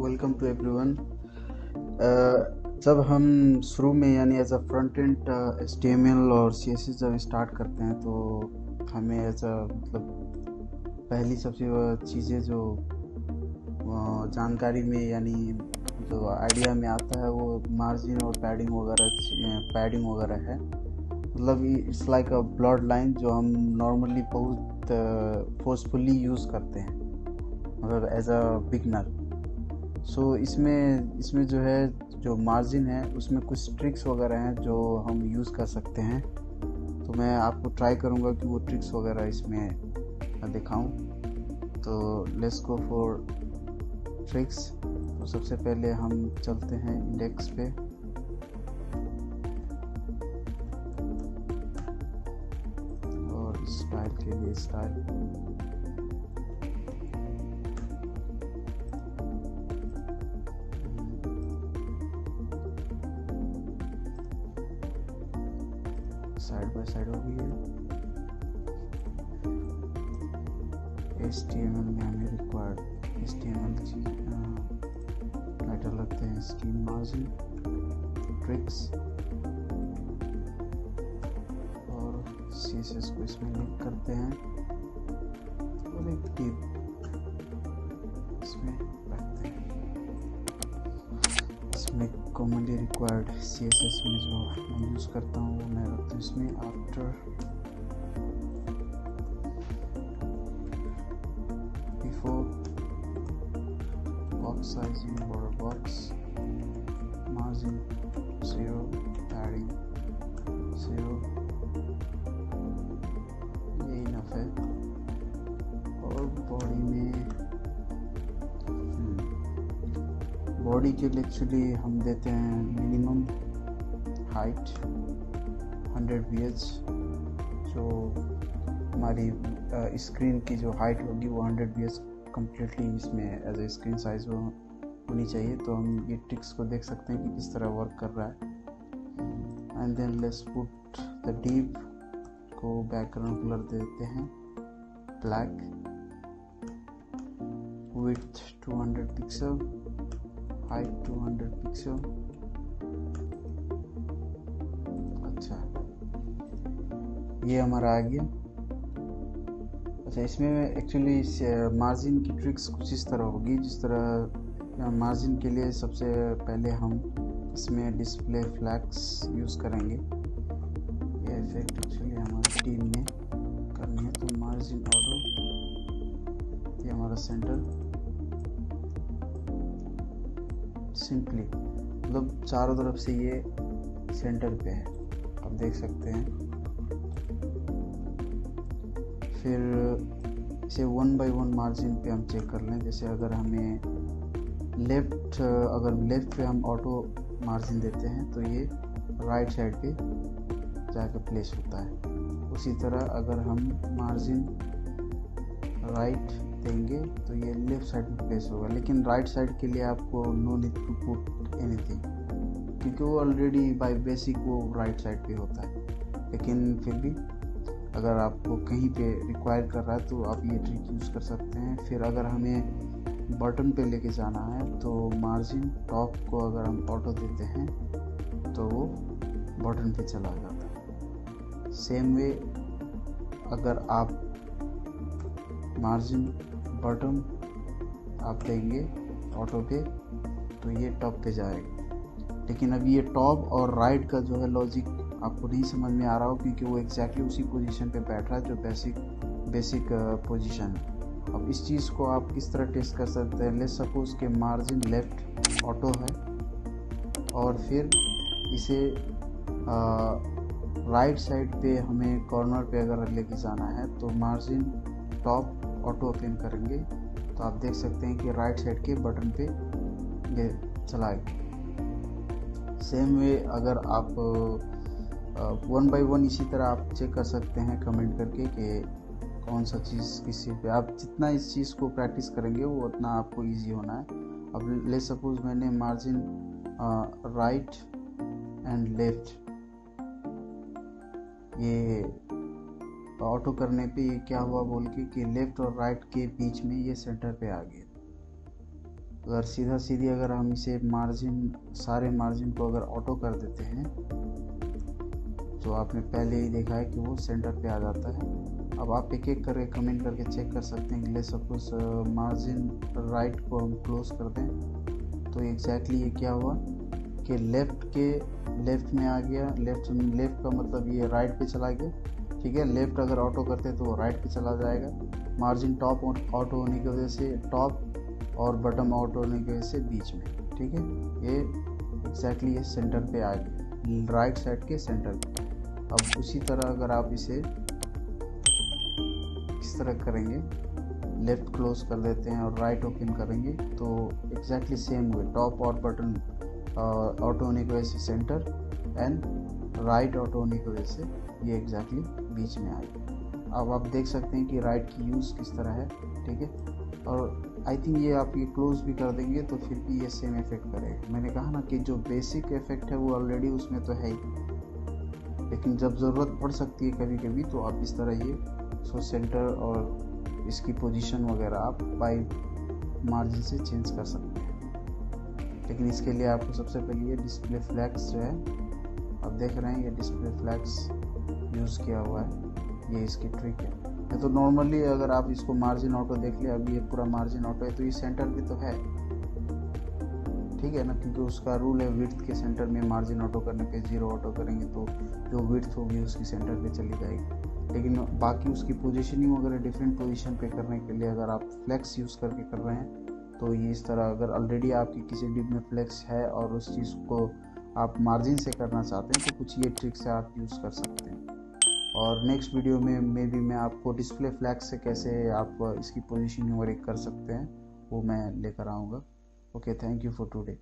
Welcome to everyone. जब हम शुरू में यानी as a front end HTML और CSS जब स्टार्ट करते हैं तो हमें एज अ पहली सबसे चीज़ें जो जानकारी में यानी जो आइडिया में आता है वो मार्जिन और पैडिंग वगैरह है। इट्स लाइक अ ब्लॉड लाइन जो हम नॉर्मली बहुत फोर्सफुली यूज़ करते हैं एज अ बिगनर। इसमें जो है जो मार्जिन है उसमें कुछ ट्रिक्स वगैरह हैं जो हम यूज़ कर सकते हैं। तो मैं आपको ट्राई करूँगा कि वो ट्रिक्स वगैरह इसमें दिखाऊं। तो लेट्स गो फॉर ट्रिक्स। तो सबसे पहले हम चलते हैं इंडेक्स पे। और स्टाइल के लिए स्टाइल साइड बाय साइड होगी है। HTML में हमें रिक्वायर्ड HTML टाइटल रखते हैं स्कीम मार्जिन ट्रिक्स और CSS को इसमें लिंक करते हैं और एक टिप इसमें रखते हैं। इसमें कॉमनली रिक्वायर्ड CSS में जो मैं यूज़ करता हूँ वो मैं रखता हूँ इसमें after before box sizing border box margin 0 padding 0 ये इनफ है। और बॉडी के लिए एक्चुअली हम देते हैं मिनिमम हाइट 100 VH। जो हमारी स्क्रीन की जो हाइट होगी वो 100 VH कम्प्लीटली इसमें एज ए स्क्रीन साइज होनी चाहिए। तो हम ये ट्रिक्स को देख सकते हैं कि किस तरह वर्क कर रहा है। And then let's put the div को बैकग्राउंड कलर देते हैं black, width 200 pixel, height 200 pixel. अच्छा, ये हमारा आ गया। अच्छा, इसमें एक्चुअली मार्जिन की ट्रिक्स कुछ इस तरह होगी। जिस तरह मार्जिन के लिए सबसे पहले हम इसमें डिस्प्ले फ्लैग्स यूज़ करेंगे। ये इफेक्ट एक्चुअली हमारी टीम में करनी है। तो मार्जिन ऑटो, ये हमारा सेंटर सिंपली चारों तरफ से ये सेंटर पे है, आप देख सकते हैं। फिर इसे 1 by 1 मार्जिन पे हम चेक कर लें। जैसे अगर लेफ्ट पे हम ऑटो मार्जिन देते हैं तो ये राइट साइड पे जाकर प्लेस होता है। उसी तरह अगर हम मार्जिन राइट देंगे तो ये लेफ्ट साइड में प्लेस होगा। लेकिन राइट साइड के लिए आपको no need to put anything, क्योंकि वो ऑलरेडी बाय बेसिक वो राइट साइड पे होता है। लेकिन फिर भी अगर आपको कहीं पे रिक्वायर कर रहा है तो आप ये ट्रिक यूज़ कर सकते हैं। फिर अगर हमें बटन पे लेके जाना है तो मार्जिन टॉप को अगर हम ऑटो देते हैं तो वो बटन पे चला जाता है। सेम वे अगर आप मार्जिन बटन आप देंगे ऑटो पे तो ये टॉप पे जाएगा। लेकिन अभी ये टॉप और राइट का जो है लॉजिक आपको नहीं समझ में आ रहा हो, क्योंकि वो एग्जैक्टली उसी पोजीशन पे बैठ रहा है जो बेसिक पोजीशन है। अब इस चीज़ को आप किस तरह टेस्ट कर सकते हैं। लेट्स सपोज के मार्जिन लेफ्ट ऑटो है और फिर इसे राइट साइड पे हमें कॉर्नर पे अगर लेके जाना है तो मार्जिन टॉप ऑटो ओपन करेंगे तो आप देख सकते हैं कि राइट साइड के बटन पे ये चला गया। सेम वे अगर आप 1 by 1 इसी तरह आप चेक कर सकते हैं कमेंट करके कि कौन सा चीज़ किसी पे। आप जितना इस चीज़ को प्रैक्टिस करेंगे वो उतना आपको इजी होना है। अब ले सपोज मैंने मार्जिन राइट एंड लेफ्ट ये ऑटो करने पे ये क्या हुआ बोल के कि लेफ्ट और राइट के बीच में ये सेंटर पे आ गया। अगर सीधा सीधी अगर हम इसे मार्जिन, सारे मार्जिन को अगर ऑटो कर देते हैं तो आपने पहले ही देखा है कि वो सेंटर पे आ जाता है। अब आप एक एक करके कमेंट करके चेक कर सकते हैं कि ले सपोज मार्जिन राइट को हम क्लोज कर दें तो एग्जैक्टली ये क्या हुआ कि लेफ्ट में आ गया। लेफ्ट का मतलब ये राइट पे चला गया, ठीक है। लेफ्ट अगर ऑटो करते तो वो राइट पे चला जाएगा। मार्जिन टॉप ऑटो होने की वजह से टॉप और बटम ऑटो होने की वजह से बीच में, ठीक है। ये एग्जैक्टली ये सेंटर पे आ गया, राइट साइड के सेंटर पे। अब उसी तरह अगर आप इसे इस तरह करेंगे, लेफ्ट क्लोज कर देते हैं और राइट ओपन करेंगे तो एग्जैक्टली सेम वे टॉप और बटन ऑटो होने की वजह से सेंटर एंड राइट ऑटो होने की वजह से ये एग्जैक्टली बीच में आ गया। अब आप देख सकते हैं कि राइट की यूज़ किस तरह है, ठीक है। और आई थिंक ये आप ये क्लोज भी कर देंगे तो फिर भी ये सेम इफेक्ट करेगा। मैंने कहा ना कि जो बेसिक इफेक्ट है वो ऑलरेडी उसमें तो है ही, लेकिन जब ज़रूरत पड़ सकती है कभी कभी तो आप इस तरह ये सो सेंटर और इसकी पोजीशन वगैरह आप बाय मार्जिन से चेंज कर सकते हैं। लेकिन इसके लिए आपको सबसे पहले ये डिस्प्ले फ्लैग्स जो है आप देख रहे हैं, ये डिस्प्ले फ्लैग्स यूज़ किया हुआ है, ये इसकी ट्रिक है। तो नॉर्मली अगर आप इसको मार्जिन ऑटो देख ले, अभी ये पूरा मार्जिन ऑटो है तो ये सेंटर भी तो है, ठीक है ना, क्योंकि उसका रूल है विड्थ के सेंटर में मार्जिन ऑटो करने पे 0 ऑटो करेंगे तो जो विड्थ होगी उसकी सेंटर पे चली जाएगी। लेकिन बाकी उसकी पोजीशनिंग वगैरह डिफरेंट पोजीशन पे करने के लिए अगर आप फ्लेक्स यूज़ करके कर रहे हैं तो ये इस तरह, अगर ऑलरेडी आपकी किसी डिप में फ्लेक्स है और उस चीज़ को आप मार्जिन से करना चाहते हैं तो कुछ ये ट्रिक से आप यूज़ कर सकते हैं। और नेक्स्ट वीडियो में मे बी मैं आपको डिस्प्ले फ्लैग्स से कैसे आप इसकी पोजीशनिंग वगैरह कर सकते हैं वो मैं लेकर आऊँगा। Okay, thank you for today.